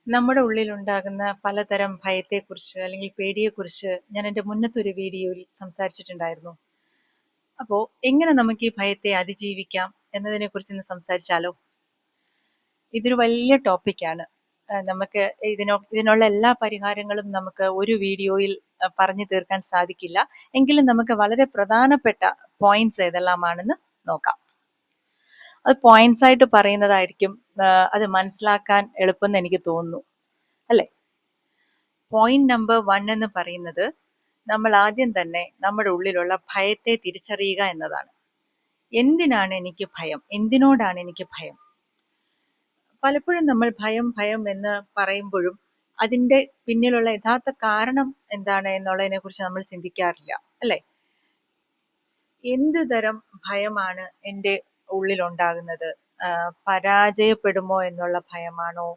നമ്മുടെ ഉള്ളിലുണ്ടാകുന്ന പലതരം ഭയത്തെക്കുറിച്ച് അല്ലെങ്കിൽ പേടിയെക്കുറിച്ച് ഞാൻ എൻ്റെ മുന്നത്തെ ഒരു വീഡിയോയിൽ സംസാരിച്ചിട്ടുണ്ടായിരുന്നു. അപ്പോൾ എങ്ങനെ നമുക്ക് ഈ ഭയത്തെ അതിജീവിക്കാം എന്നതിനെക്കുറിച്ച് ഇന്ന് സംസാരിച്ചാലോ? ഇതൊരു വലിയ ടോപ്പിക്കാണ്. നമുക്ക് ഇതിനുള്ള എല്ലാ പരിഹാരങ്ങളും നമുക്ക് ഒരു വീഡിയോയിൽ പറഞ്ഞു തീർക്കാൻ സാധിക്കില്ല. എങ്കിലും നമുക്ക് വളരെ പ്രധാനപ്പെട്ട പോയിന്റ്സ് ഏതെല്ലാമാണെന്ന് നോക്കാം. അത് പോയിന്റ്സ് ആയിട്ട് പറയുന്നതായിരിക്കും അത് മനസ്സിലാക്കാൻ എളുപ്പമെന്ന് എനിക്ക് തോന്നുന്നു, അല്ലേ? പോയിന്റ് നമ്പർ 1 എന്ന് പറയുന്നത്, നമ്മൾ ആദ്യം തന്നെ നമ്മുടെ ഉള്ളിലുള്ള ഭയത്തെ തിരിച്ചറിയുക എന്നതാണ്. എന്തിനാണ് എനിക്ക് ഭയം? എന്തിനോടാണ് എനിക്ക് ഭയം? പലപ്പോഴും നമ്മൾ ഭയം ഭയം എന്ന് പറയുമ്പോഴും അതിൻ്റെ പിന്നിലുള്ള യഥാർത്ഥ കാരണം എന്താണ് എന്നുള്ളതിനെ കുറിച്ച് നമ്മൾ ചിന്തിക്കാറില്ല, അല്ലേ? എന്ത് തരം ഭയമാണ് എൻ്റെ ഉള്ളിലുണ്ടാകുന്നത്? പരാജയപ്പെടുമോ എന്നുള്ള ഭയമാണോ?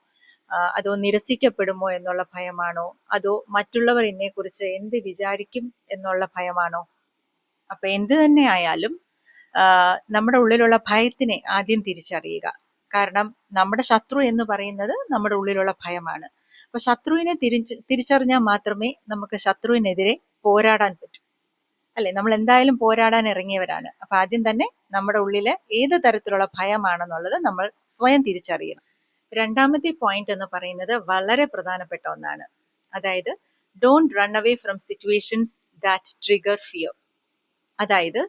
അതോ നിരസിക്കപ്പെടുമോ എന്നുള്ള ഭയമാണോ? അതോ മറ്റുള്ളവർ എന്നെക്കുറിച്ച് എന്ത് വിചാരിക്കും എന്നുള്ള ഭയമാണോ? അപ്പൊ എന്ത് തന്നെ ആയാലും നമ്മുടെ ഉള്ളിലുള്ള ഭയത്തിനെ ആദ്യം തിരിച്ചറിയുക. കാരണം നമ്മുടെ ശത്രു എന്ന് പറയുന്നത് നമ്മുടെ ഉള്ളിലുള്ള ഭയമാണ്. അപ്പൊ ശത്രുവിനെ തിരിച്ചറിഞ്ഞാൽ മാത്രമേ നമുക്ക് ശത്രുവിനെതിരെ പോരാടാൻ പറ്റൂ, അല്ലെ? നമ്മൾ എന്തായാലും പോരാടാൻ ഇറങ്ങിയവരാണ്. അപ്പൊ ആദ്യം തന്നെ നമ്മുടെ ഉള്ളില് ഏത് തരത്തിലുള്ള ഭയമാണെന്നുള്ളത് നമ്മൾ സ്വയം തിരിച്ചറിയണം. രണ്ടാമത്തെ പോയിന്റ് എന്ന് പറയുന്നത് വളരെ പ്രധാനപ്പെട്ട ഒന്നാണ്. അതായത്, don't run away from situations that trigger fear. അതായത്,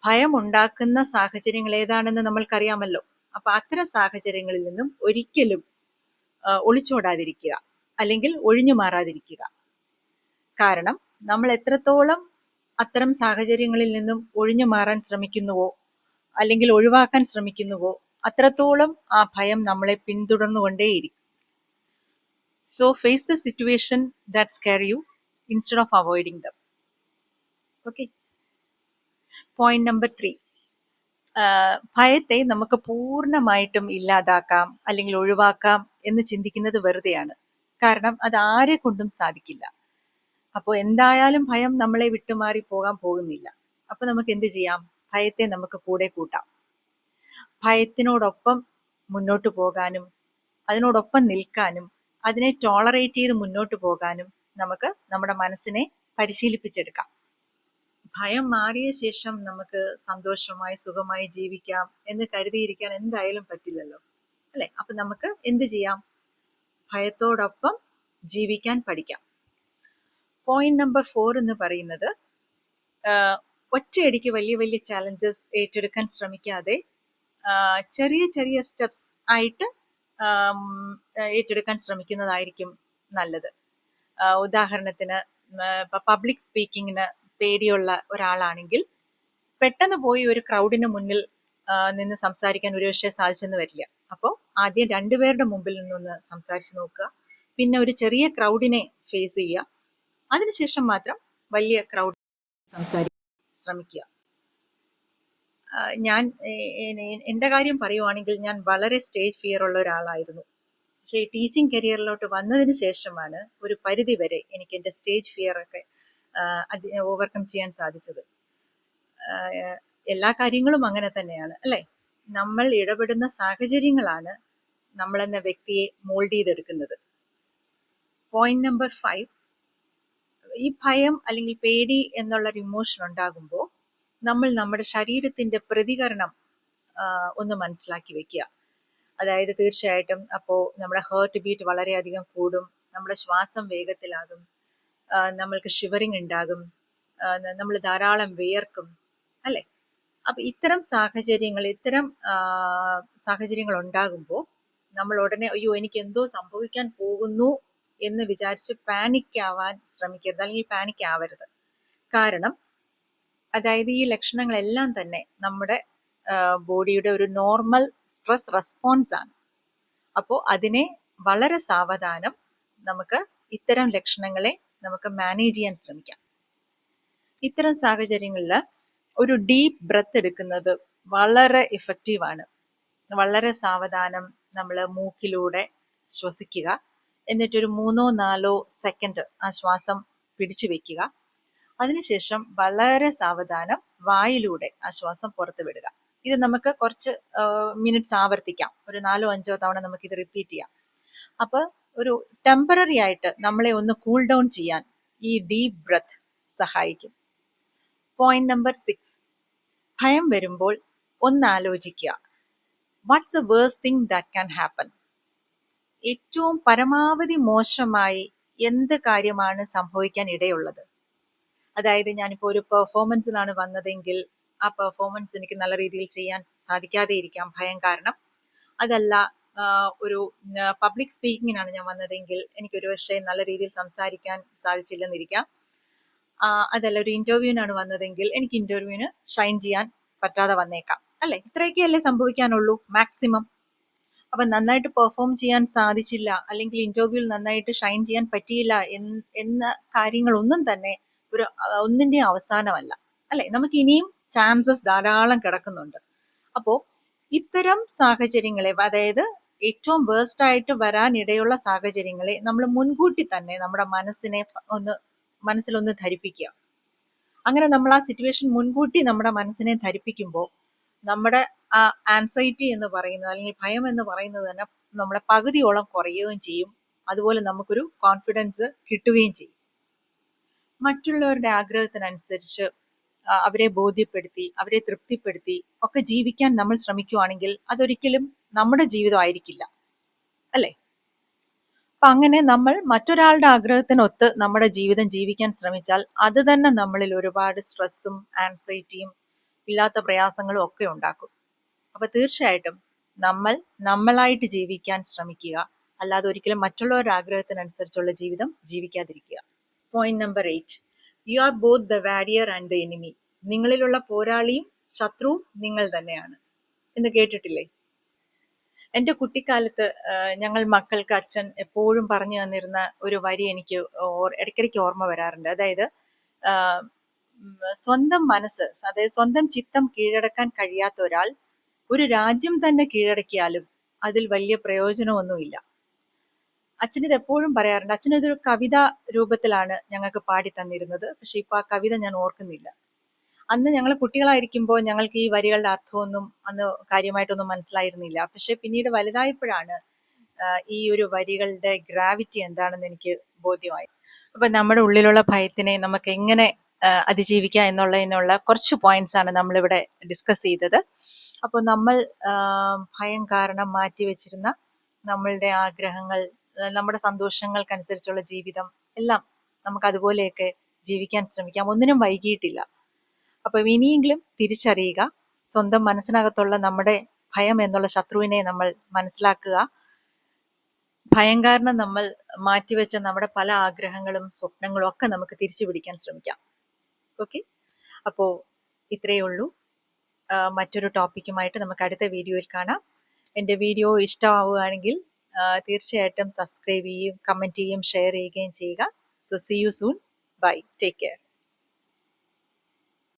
ഭയം ഉണ്ടാക്കുന്ന സാഹചര്യങ്ങൾ ഏതാണെന്ന് നമ്മൾക്കറിയാമല്ലോ. അപ്പൊ അത്തരം സാഹചര്യങ്ങളിൽ നിന്നും ഒരിക്കലും ഒളിച്ചോടാതിരിക്കുക, അല്ലെങ്കിൽ ഒഴിഞ്ഞു മാറാതിരിക്കുക. കാരണം നമ്മൾ എത്രത്തോളം അത്തരം സാഹചര്യങ്ങളിൽ നിന്നും ഒഴിഞ്ഞു മാറാൻ ശ്രമിക്കുന്നുവോ അല്ലെങ്കിൽ ഒഴിവാക്കാൻ ശ്രമിക്കുന്നുവോ അത്രത്തോളം ആ ഭയം നമ്മളെ പിന്തുടർന്നുകൊണ്ടേയിരിക്കും. So face the situation that scare you instead of avoiding them. Okay. Point number 3, ഭയത്തെ നമുക്ക് പൂർണ്ണമായിട്ടും ഇല്ലാതാക്കാം അല്ലെങ്കിൽ ഒഴിവാക്കാം എന്ന് ചിന്തിക്കുന്നത് വെറുതെയാണ്. കാരണം അത് ആരെ കൊണ്ടും സാധിക്കില്ല. അപ്പോൾ എന്തായാലും ഭയം നമ്മളെ വിട്ടുമാറി പോകാൻ പോകുന്നില്ല. അപ്പൊ നമുക്ക് എന്ത് ചെയ്യാം? ഭയത്തെ നമുക്ക് കൂടെ കൂട്ടാം. ഭയത്തിനോടൊപ്പം മുന്നോട്ട് പോകാനും അതിനോടൊപ്പം നിൽക്കാനും അതിനെ ടോളറേറ്റ് ചെയ്ത് മുന്നോട്ട് പോകാനും നമുക്ക് നമ്മുടെ മനസ്സിനെ പരിശീലിപ്പിച്ചെടുക്കാം. ഭയം മാറിയ ശേഷം നമുക്ക് സന്തോഷമായി സുഖമായി ജീവിക്കാം എന്ന് കരുതിയിരിക്കാൻ എന്തായാലും പറ്റില്ലല്ലോ, അല്ലെ? അപ്പൊ നമുക്ക് എന്ത് ചെയ്യാം? ഭയത്തോടൊപ്പം ജീവിക്കാൻ പഠിക്കാം. പോയിന്റ് നമ്പർ 4 എന്ന് പറയുന്നത്, ഒറ്റയടിക്ക് വലിയ വലിയ ചാലഞ്ചസ് ഏറ്റെടുക്കാൻ ശ്രമിക്കാതെ ചെറിയ ചെറിയ സ്റ്റെപ്സ് ആയിട്ട് ഏറ്റെടുക്കാൻ ശ്രമിക്കുന്നതായിരിക്കും നല്ലത്. ഉദാഹരണത്തിന്, പബ്ലിക് സ്പീക്കിങ്ങിന് പേടിയുള്ള ഒരാളാണെങ്കിൽ പെട്ടെന്ന് പോയി ഒരു ക്രൗഡിന് മുന്നിൽ നിന്ന് സംസാരിക്കാൻ ഒരുപക്ഷെ സാധിച്ചെന്ന് വരില്ല. അപ്പോൾ ആദ്യം 2 പേരുടെ മുമ്പിൽ നിന്നൊന്ന് സംസാരിച്ച് നോക്കുക, പിന്നെ ഒരു ചെറിയ ക്രൗഡിനെ ഫേസ് ചെയ്യുക, അതിനുശേഷം മാത്രം വലിയ ക്രൗഡ് സംസാരിക്കാൻ ശ്രമിക്കുക. ഞാൻ എൻ്റെ കാര്യം പറയുവാണെങ്കിൽ, ഞാൻ വളരെ സ്റ്റേജ് ഫിയർ ഉള്ള ഒരാളായിരുന്നു. പക്ഷേ ഈ ടീച്ചിങ് കരിയറിലോട്ട് വന്നതിന് ശേഷമാണ് ഒരു പരിധി വരെ എനിക്ക് എൻ്റെ സ്റ്റേജ് ഫിയർ ഒക്കെ ഓവർകം ചെയ്യാൻ സാധിച്ചത്. എല്ലാ കാര്യങ്ങളും അങ്ങനെ തന്നെയാണ്, അല്ലേ? നമ്മൾ ഇടപെടുന്ന സാഹചര്യങ്ങളാണ് നമ്മളെന്ന വ്യക്തിയെ മോൾഡ് ചെയ്തെടുക്കുന്നത്. പോയിന്റ് നമ്പർ 5, ഈ ഭയം അല്ലെങ്കിൽ പേടി എന്നുള്ളൊരു ഇമോഷൻ ഉണ്ടാകുമ്പോൾ നമ്മൾ നമ്മുടെ ശരീരത്തിന്റെ പ്രതികരണം ഒന്ന് മനസ്സിലാക്കി വെക്കുക. അതായത് തീർച്ചയായിട്ടും അപ്പോൾ നമ്മുടെ ഹേർട്ട് ബീറ്റ് വളരെയധികം കൂടും, നമ്മുടെ ശ്വാസം വേഗത്തിലാകും, നമ്മൾക്ക് ഷിവറിങ് ഉണ്ടാകും, നമ്മൾ ധാരാളം വിയർക്കും, അല്ലെ? അപ്പൊ ഇത്തരം സാഹചര്യങ്ങൾ ഉണ്ടാകുമ്പോൾ നമ്മൾ ഉടനെ അയ്യോ എനിക്ക് എന്തോ സംഭവിക്കാൻ പോകുന്നു എന്ന് വിചാരിച്ച് പാനിക് ആവാൻ ശ്രമിക്കരുത്, അല്ലെങ്കിൽ പാനിക് ആവരുത്. കാരണം അതായത് ഈ ലക്ഷണങ്ങളെല്ലാം തന്നെ നമ്മുടെ ബോഡിയുടെ ഒരു നോർമൽ സ്ട്രെസ് റെസ്പോൺസ് ആണ്. അപ്പോൾ അതിനെ വളരെ സാവധാനം നമുക്ക് ഇത്തരം ലക്ഷണങ്ങളെ നമുക്ക് മാനേജ് ചെയ്യാൻ ശ്രമിക്കാം. ഇത്തരം സാഹചര്യങ്ങളിൽ ഒരു ഡീപ്പ് ബ്രെത്ത് എടുക്കുന്നത് വളരെ ഇഫക്റ്റീവാണ്. വളരെ സാവധാനം നമ്മൾ മൂക്കിലൂടെ ശ്വസിക്കുക, എന്നിട്ടൊരു 3-4 സെക്കൻഡ് ആ ശ്വാസം പിടിച്ചു വെക്കുക. അതിനുശേഷം വളരെ സാവധാനം വായിലൂടെ ആ ശ്വാസം പുറത്തു വിടുക. ഇത് നമുക്ക് കുറച്ച് മിനിറ്റ്സ് ആവർത്തിക്കാം. ഒരു 4-5 തവണ നമുക്കിത് റിപ്പീറ്റ് ചെയ്യാം. അപ്പോൾ ഒരു ടെമ്പററി ആയിട്ട് നമ്മളെ ഒന്ന് കൂൾ ഡൗൺ ചെയ്യാൻ ഈ ഡീപ് ബ്രത്ത് സഹായിക്കും. പോയിന്റ് നമ്പർ 6, ഭയം വരുമ്പോൾ ഒന്ന് ആലോചിക്കുക, what's a worst thing that can happen. ഏറ്റവും പരമാവധി മോശമായി എന്ത് കാര്യമാണ് സംഭവിക്കാൻ ഇടയുള്ളത്? അതായത് ഞാനിപ്പോൾ ഒരു പെർഫോമൻസിനാണ് വന്നതെങ്കിൽ ആ പെർഫോമൻസ് എനിക്ക് നല്ല രീതിയിൽ ചെയ്യാൻ സാധിക്കാതെ ഇരിക്കാം ഭയം കാരണം. അതല്ല, ഒരു പബ്ലിക് സ്പീക്കിങ്ങിനാണ് ഞാൻ വന്നതെങ്കിൽ എനിക്കൊരു പക്ഷേ നല്ല രീതിയിൽ സംസാരിക്കാൻ സാധിച്ചില്ലെന്നിരിക്കാം. അതല്ല, ഒരു ഇന്റർവ്യൂവിനാണ് വന്നതെങ്കിൽ എനിക്ക് ഇന്റർവ്യൂവിന് ഷൈൻ ചെയ്യാൻ പറ്റാതെ വന്നേക്കാം, അല്ലെ? ഇത്രയൊക്കെയല്ലേ സംഭവിക്കാനുള്ളൂ മാക്സിമം. അപ്പൊ നന്നായിട്ട് പെർഫോം ചെയ്യാൻ സാധിച്ചില്ല, അല്ലെങ്കിൽ ഇന്റർവ്യൂവിൽ നന്നായിട്ട് ഷൈൻ ചെയ്യാൻ പറ്റിയില്ല എന്ന കാര്യങ്ങളൊന്നും തന്നെ ഒന്നിന്റെ അവസാനമല്ല, അല്ലെ? നമുക്ക് ഇനിയും ചാൻസസ് ധാരാളം കിടക്കുന്നുണ്ട്. അപ്പോ ഇത്തരം സാഹചര്യങ്ങളെ, അതായത് ഏറ്റവും വേഴ്സ്റ്റ് ആയിട്ട് വരാനിടയുള്ള സാഹചര്യങ്ങളെ നമ്മൾ മുൻകൂട്ടി തന്നെ നമ്മുടെ മനസ്സിലൊന്ന് ധരിപ്പിക്കുക. അങ്ങനെ നമ്മൾ ആ സിറ്റുവേഷൻ മുൻകൂട്ടി നമ്മുടെ മനസ്സിനെ ധരിപ്പിക്കുമ്പോൾ നമ്മുടെ ആ ആൻസൈറ്റി എന്ന് പറയുന്നത്, അല്ലെങ്കിൽ ഭയം എന്ന് പറയുന്നത് തന്നെ നമ്മളെ പകുതിയോളം കുറയുകയും ചെയ്യും. അതുപോലെ നമുക്കൊരു കോൺഫിഡൻസ് കിട്ടുകയും ചെയ്യും. മറ്റുള്ളവരുടെ ആഗ്രഹത്തിനനുസരിച്ച് അവരെ ബോധ്യപ്പെടുത്തി, അവരെ തൃപ്തിപ്പെടുത്തി ഒക്കെ ജീവിക്കാൻ നമ്മൾ ശ്രമിക്കുകയാണെങ്കിൽ അതൊരിക്കലും നമ്മുടെ ജീവിതമായിരിക്കില്ല, അല്ലേ? അപ്പൊ അങ്ങനെ നമ്മൾ മറ്റൊരാളുടെ ആഗ്രഹത്തിനൊത്ത് നമ്മുടെ ജീവിതം ജീവിക്കാൻ ശ്രമിച്ചാൽ അത് തന്നെ നമ്മളിൽ ഒരുപാട് സ്ട്രെസ്സും ആൻസൈറ്റിയും ഇല്ലാത്ത പ്രയാസങ്ങളും ഒക്കെ ഉണ്ടാക്കും. അപ്പൊ തീർച്ചയായിട്ടും നമ്മൾ നമ്മളായിട്ട് ജീവിക്കാൻ ശ്രമിക്കുക, അല്ലാതെ ഒരിക്കലും മറ്റുള്ളവരുടെ ആഗ്രഹത്തിനനുസരിച്ചുള്ള ജീവിതം ജീവിക്കാതിരിക്കുക. Point number 8, you are both the warrior and the enemy. നിങ്ങളിലുള്ള പോരാളിയും ശത്രുവും നിങ്ങൾ തന്നെയാണ് എന്ന് കേട്ടിട്ടില്ലേ? എൻ്റെ കുട്ടിക്കാലത്ത് ഞങ്ങൾ മക്കൾക്ക് അച്ഛൻ എപ്പോഴും പറഞ്ഞു തന്നിരുന്ന ഒരു വരി എനിക്ക് ഇടയ്ക്കിടയ്ക്ക് ഓർമ്മ വരാറുണ്ട്. അതായത് സ്വന്തം മനസ്സ്, അതായത് സ്വന്തം ചിത്തം കീഴടക്കാൻ കഴിയാത്ത ഒരാൾ ഒരു രാജ്യം തന്നെ കീഴടക്കിയാലും അതിൽ വലിയ പ്രയോജനമൊന്നുമില്ല. അച്ഛനിത് എപ്പോഴും പറയാറുണ്ട്. അച്ഛനിതൊരു കവിത രൂപത്തിലാണ് ഞങ്ങൾക്ക് പാടി തന്നിരുന്നത്. പക്ഷെ ഇപ്പൊ ആ കവിത ഞാൻ ഓർക്കുന്നില്ല. അന്ന് ഞങ്ങൾ കുട്ടികളായിരിക്കുമ്പോൾ ഞങ്ങൾക്ക് ഈ വരികളുടെ അർത്ഥമൊന്നും അന്ന് കാര്യമായിട്ടൊന്നും മനസ്സിലായിരുന്നില്ല. പക്ഷെ പിന്നീട് വലുതായപ്പോഴാണ് ഈ ഒരു വരികളുടെ ഗ്രാവിറ്റി എന്താണെന്ന് എനിക്ക് ബോധ്യമായി. അപ്പൊ നമ്മുടെ ഉള്ളിലുള്ള ഭയത്തിനെ നമുക്ക് എങ്ങനെ അതിജീവിക്കാം എന്നുള്ളതിനുള്ള കുറച്ച് പോയിന്റ്സ് ആണ് നമ്മളിവിടെ ഡിസ്കസ് ചെയ്തത്. അപ്പോൾ നമ്മൾ ഭയം കാരണം മാറ്റിവെച്ചിരുന്ന നമ്മളുടെ ആഗ്രഹങ്ങൾ, നമ്മുടെ സന്തോഷങ്ങൾക്കനുസരിച്ചുള്ള ജീവിതം എല്ലാം നമുക്ക് അതുപോലെയൊക്കെ ജീവിക്കാൻ ശ്രമിക്കാം. ഒന്നിനും വൈകിയിട്ടില്ല. അപ്പൊ ഇനിയെങ്കിലും തിരിച്ചറിയുക, സ്വന്തം മനസ്സിനകത്തുള്ള നമ്മുടെ ഭയം എന്നുള്ള ശത്രുവിനെ നമ്മൾ മനസ്സിലാക്കുക. ഭയം കാരണം നമ്മൾ മാറ്റിവെച്ച നമ്മുടെ പല ആഗ്രഹങ്ങളും സ്വപ്നങ്ങളും ഒക്കെ നമുക്ക് തിരിച്ചു പിടിക്കാൻ ശ്രമിക്കാം. ഓക്കെ, അപ്പോൾ ഇത്രയേ ഉള്ളൂ. മറ്റൊരു ടോപ്പിക്കുമായിട്ട് നമുക്ക് അടുത്ത വീഡിയോയിൽ കാണാം. എൻ്റെ വീഡിയോ ഇഷ്ടമാവുകയാണെങ്കിൽ തീർച്ചയായിട്ടും സബ്സ്ക്രൈബ് ചെയ്യുകയും കമൻറ്റ് ചെയ്യുകയും ഷെയർ ചെയ്യുകയും ചെയ്യുക. So see you soon. Bye, take care.